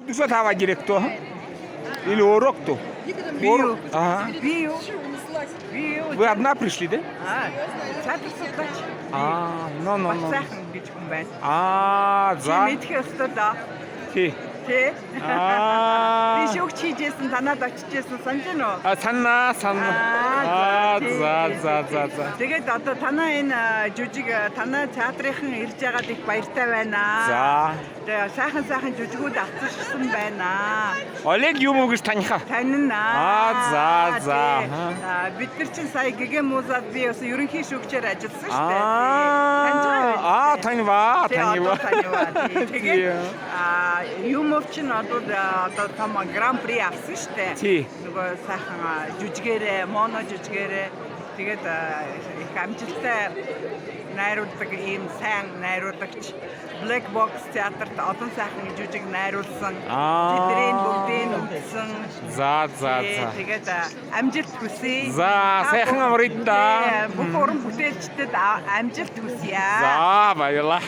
누가 다 директор? Или урок-то? Бию. Ага. Бию. Бию. Вы одна пришли, да? Театр создать. Ну. Сайхан гэж хүн байна. За. Мэдхий өстөө да. Тий. Тэ. Би За. шүүгч хийжсэн танаад очижсэн санаж байна уу? санна. За. Тэгээд одоо танаа энэ жүжиг танаа театрынхан ирж байгаад их баяртай байна. За. Тэгээд сайхан жүжигүүд авчирсан байна. Олег юм уу гэж таниха? Танина. За. Бид нар чинь сая гэгэм музад би бас ерөнхий шүүгчээр ажилласан шүү дээ. танива. Тэгээд юмов чинь одоо том гран-при авсан шүү дээ. Тий. Нөгөө сайхан жүжигээрээ, моно жүжигээрээ тэгээд их амжилттай найруулдаг ийм сайн найруулагч Black Box театрт олон сайхан жүжиг найруулсан. Тэдний бүгдийг үзсэн. За. Тэгээд амжилт хүсье. За, сайхан амрыг да. Бүх уран бүтээлчдэд амжилт хүсье. За, баярлалаа.